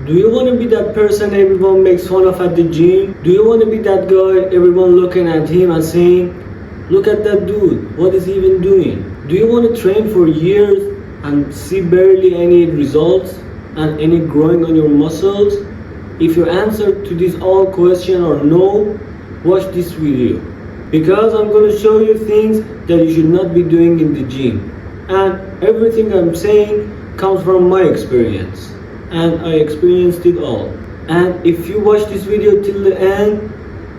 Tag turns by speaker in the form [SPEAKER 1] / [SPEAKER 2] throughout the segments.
[SPEAKER 1] Do you want to be that person everyone makes fun of at the gym? Do you want to be that guy everyone looking at him and saying, look at that dude, what is he even doing? Do you want to train for years and see barely any results and any growing on your muscles? If your answer to these all questions are no, watch this video. Because I'm going to show you things that you should not be doing in the gym. And everything I'm saying comes from my experience. And I experienced it all. And if you watch this video till the end,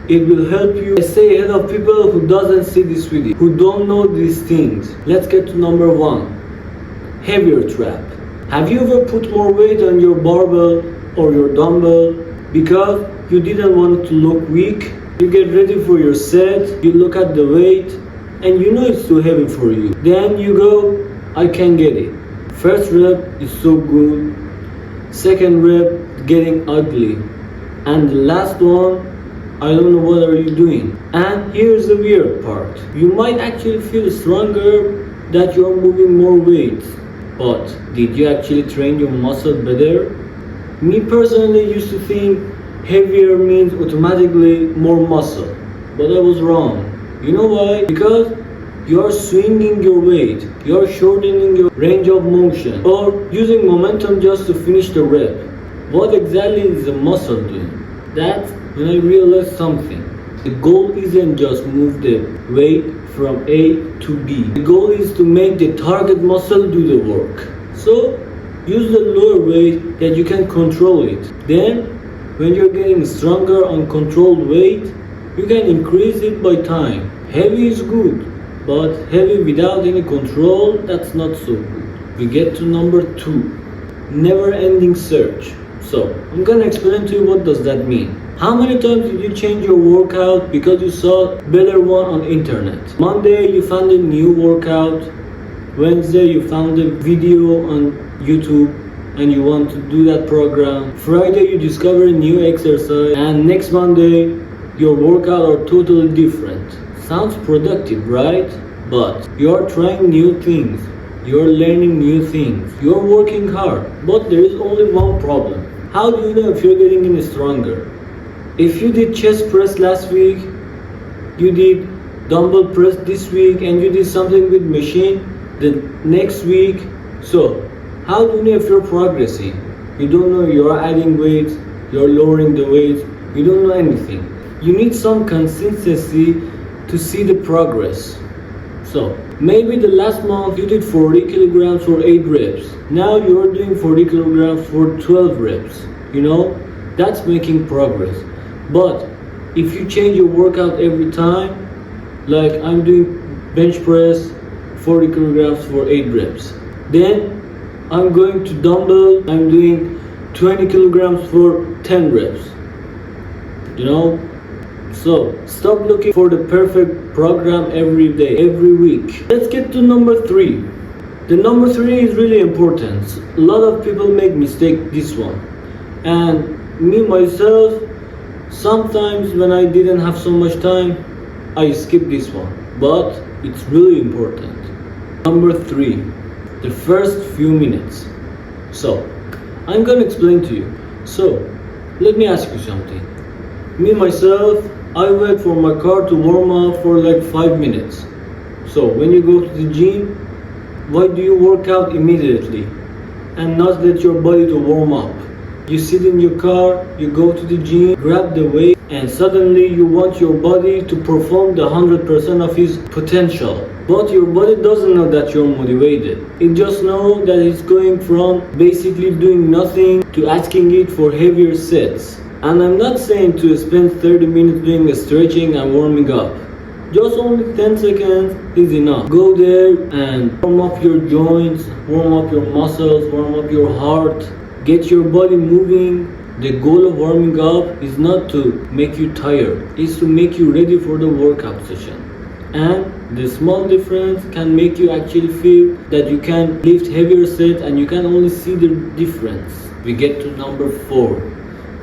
[SPEAKER 1] it will help you stay ahead of people who doesn't see this video, who don't know these things. Let's get to number 1. Heavier trap. Have you ever put more weight on your barbell or your dumbbell because you didn't want to look weak? You get ready for your set, you look at the weight, and you know it's too heavy for you. Then you go, I can get it. First rep is so good. Second rep, getting ugly. And the last one, I don't know what are you doing. And here's the weird part. You might actually feel stronger that you're moving more weight. But did you actually train your muscle better? Me personally used to think heavier means automatically more muscle. But I was wrong. You know why? Because you're swinging your weight. You're shortening your range of motion. Or using momentum just to finish the rep. What exactly is the muscle doing? That's when I realized something. The goal isn't just move the weight from A to B. The goal is to make the target muscle do the work. So use the lower weight that you can control it. Then when you're getting stronger on controlled weight, you can increase it by time. Heavy is good, but heavy without any control, that's not so good. We get to number 2. Never-ending search. So I'm gonna explain to you what does that mean. How many times did you change your workout because you saw better one on internet? Monday you found a new workout. Wednesday you found a video on YouTube and you want to do that program. Friday you discover a new exercise, and next Monday your workout are totally different. Sounds productive, right? But you're trying new things. You're learning new things. You're working hard. But there is only one problem. How do you know if you're getting any stronger? If you did chest press last week, you did dumbbell press this week, and you did something with machine the next week, so how do you know if you're progressing? You don't know you're adding weight, you're lowering the weight, you don't know anything. You need some consistency to see the progress. So maybe the last month you did 40 kilograms for 8 reps. Now you're doing 40 kilograms for 12 reps. You know, that's making progress. But if you change your workout every time, like I'm doing bench press 40 kilograms for 8 reps, then I'm going to dumbbell, I'm doing 20 kilograms for 10 reps. You know? So stop looking for the perfect program every day, every week. Let's get to number 3. The number 3 is really important. A lot of people make mistake this one. And me myself, sometimes when I didn't have so much time, I skip this one. But it's really important. Number 3, the first few minutes. So I'm gonna explain to you. So let me ask you something. Me myself, I wait for my car to warm up for like 5 minutes. So when you go to the gym, why do you work out immediately and not let your body to warm up? You sit in your car, you go to the gym, grab the weight, and suddenly you want your body to perform the 100% of its potential. But your body doesn't know that you're motivated. It just knows that it's going from basically doing nothing to asking it for heavier sets. And I'm not saying to spend 30 minutes doing a stretching and warming up. Just only 10 seconds is enough. Go there and warm up your joints, warm up your muscles, warm up your heart. Get your body moving. The goal of warming up is not to make you tired. It's to make you ready for the workout session. And the small difference can make you actually feel that you can lift heavier sets, and you can only see the difference. We get to number 4.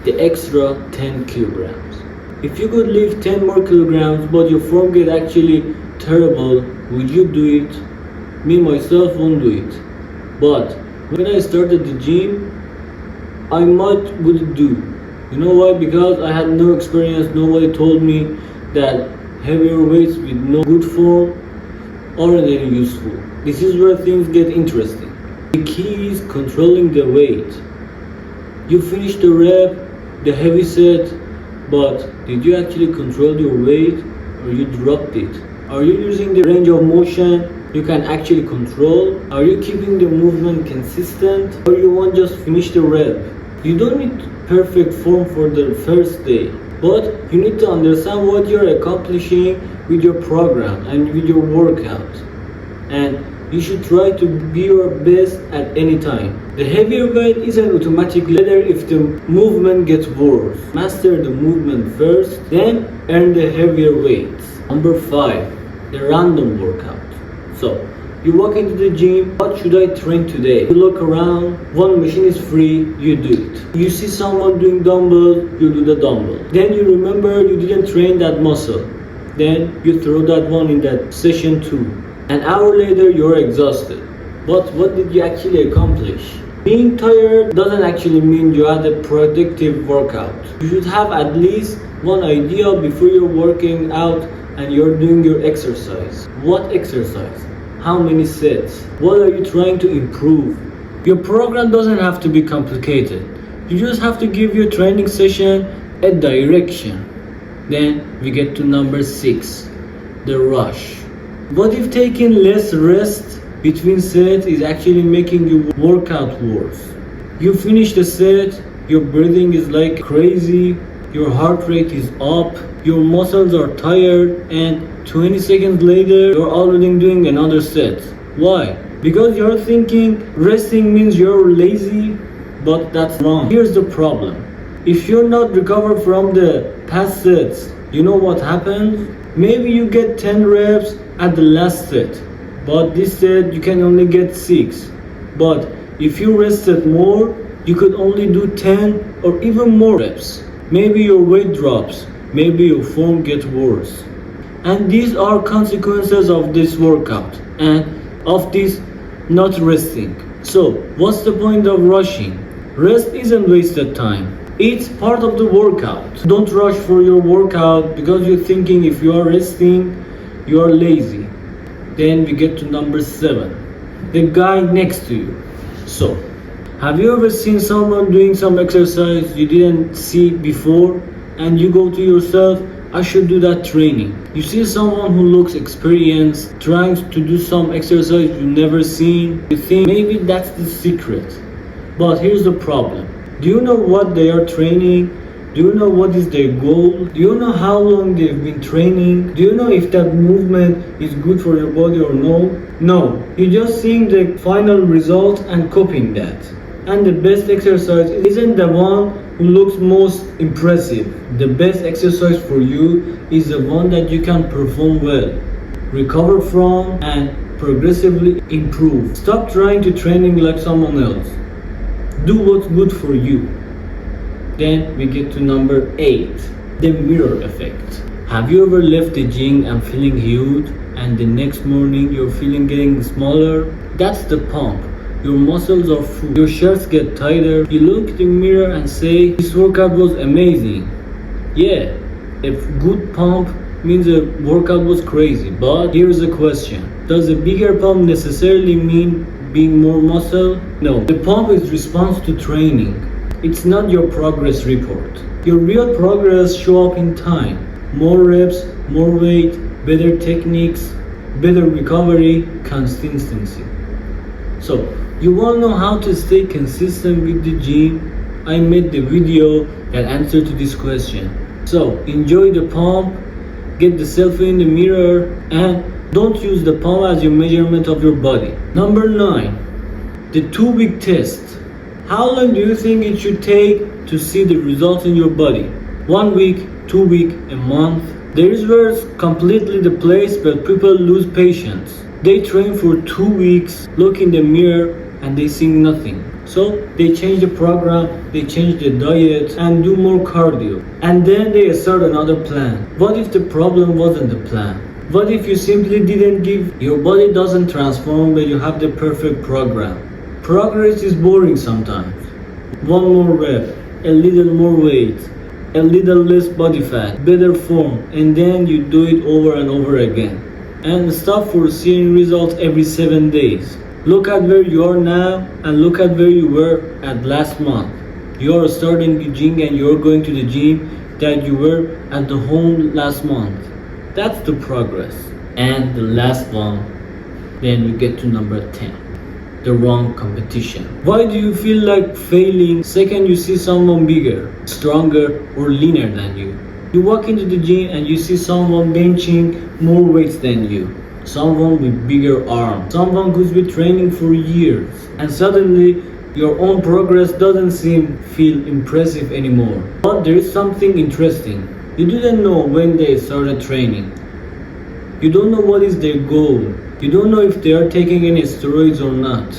[SPEAKER 1] The extra 10 kilograms. If you could lift 10 more kilograms but your form get actually terrible, would you do it? Me myself won't do it. But when I started the gym, I might would do. You know why? Because I had no experience, nobody told me that heavier weights with no good form aren't any useful. This is where things get interesting. The key is controlling the weight. You finish the rep, the heavy set, but did you actually control your weight or you dropped it? Are you using the range of motion you can actually control? Are you keeping the movement consistent or you want just finish the rep? You don't need perfect form for the first day, but you need to understand what you're accomplishing with your program and with your workout. And you should try to be your best at any time. The heavier weight is an automatic ladder if the movement gets worse. Master the movement first, then earn the heavier weights. Number 5, the random workout. So, you walk into the gym, what should I train today? You look around, one machine is free, you do it. You see someone doing dumbbell, you do the dumbbell. Then you remember you didn't train that muscle. Then you throw that one in that session too. An hour later, you're exhausted. But what did you actually accomplish? Being tired doesn't actually mean you had a productive workout. You should have at least one idea before you're working out and you're doing your exercise. What exercise? How many sets? What are you trying to improve? Your program doesn't have to be complicated. You just have to give your training session a direction. Then we get to number 6, the rush. What if taking less rest between sets is actually making your workout worse? You finish the set, your breathing is like crazy, your heart rate is up, your muscles are tired, and 20 seconds later you're already doing another set. Why? Because you're thinking resting means you're lazy, but that's wrong. Here's the problem. If you're not recovered from the past sets, you know what happens? Maybe you get 10 reps at the last set, but this set you can only get 6. But if you rested more, you could only do 10 or even more reps. Maybe your weight drops, maybe your form gets worse. And these are consequences of this workout and of this not resting. So, what's the point of rushing? Rest isn't wasted time. It's part of the workout. Don't rush for your workout because you're thinking if you are resting, you are lazy. Then we get to number 7, the guy next to you. So, have you ever seen someone doing some exercise you didn't see before and you go to yourself, I should do that training. You see someone who looks experienced trying to do some exercise you've never seen, you think maybe that's the secret. But here's the problem. Do you know what they are training? Do you know what is their goal? Do you know how long they've been training? Do you know if that movement is good for your body or no? No. You're just seeing the final result and copying that. And the best exercise isn't the one who looks most impressive. The best exercise for you is the one that you can perform well, recover from, and progressively improve. Stop trying to training like someone else. Do what's good for you. Then we get to number 8, the mirror effect. Have you ever left the gym and feeling huge and the next morning you're feeling getting smaller? That's the pump. Your muscles are full, your shirts get tighter, you look in the mirror and say, this workout was amazing. Yeah, a good pump means a workout was crazy, but here's the question. Does a bigger pump necessarily mean being more muscle? No, the pump is response to training. It's not your progress report. Your real progress show up in time. More reps, more weight, better techniques, better recovery, consistency. So, you want to know how to stay consistent with the gym? I made the video that answer to this question. So, enjoy the pump, get the selfie in the mirror, and don't use the pump as your measurement of your body. Number 9, the 2-week test. How long do you think it should take to see the results in your body? 1 week, 2 weeks, a month? There is where it's completely the place where people lose patience. They train for 2 weeks, look in the mirror, and they see nothing. So they change the program, they change the diet, and do more cardio. And then they start another plan. What if the problem wasn't the plan? What if you simply didn't give? Your body doesn't transform when you have the perfect program. Progress is boring sometimes. One more rep, a little more weight, a little less body fat, better form, and then you do it over and over again. And stop for seeing results every 7 days. Look at where you are now and look at where you were at last month. You are starting the gym and you are going to the gym that you were at the home last month. That's the progress. And the last one, then we get to number 10. The wrong competition. Why do you feel like failing second you see someone bigger, stronger, or leaner than you? You walk into the gym and you see someone benching more weights than you, someone with bigger arms, someone who's been training for years, and suddenly your own progress doesn't feel impressive anymore. But there is something interesting. You didn't know when they started training. You don't know what is their goal. You don't know if they are taking any steroids or not.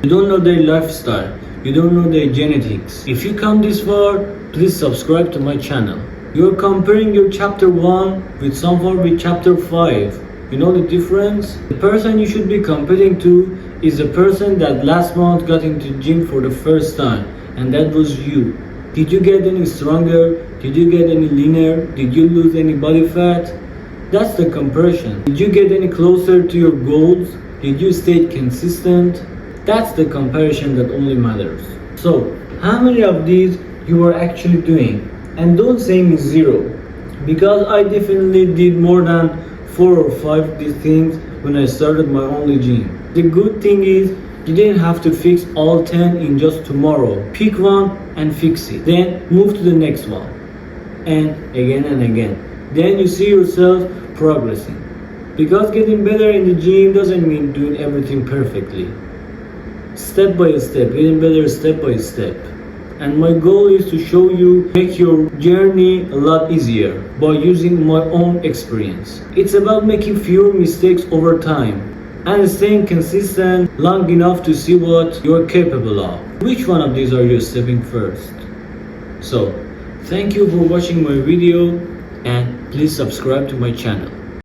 [SPEAKER 1] You don't know their lifestyle. You don't know their genetics. If you come this far, please subscribe to my channel. You are comparing your chapter 1 with someone with chapter 5. You know the difference? The person you should be competing to is the person that last month got into the gym for the first time, and that was you. Did you get any stronger? Did you get any leaner? Did you lose any body fat? That's the comparison. Did you get any closer to your goals? Did you stay consistent? That's the comparison that only matters. So, how many of these you are actually doing? And don't say me 0, because I definitely did more than 4 or 5 of these things when I started my only gym. The good thing is, you didn't have to fix all 10 in just tomorrow. Pick one and fix it. Then move to the next one. And again and again. Then you see yourself progressing. Because getting better in the gym doesn't mean doing everything perfectly. Step by step, getting better step by step. And my goal is to show you, make your journey a lot easier by using my own experience. It's about making fewer mistakes over time and staying consistent long enough to see what you're capable of. Which one of these are you stepping first? So, thank you for watching my video and please subscribe to my channel.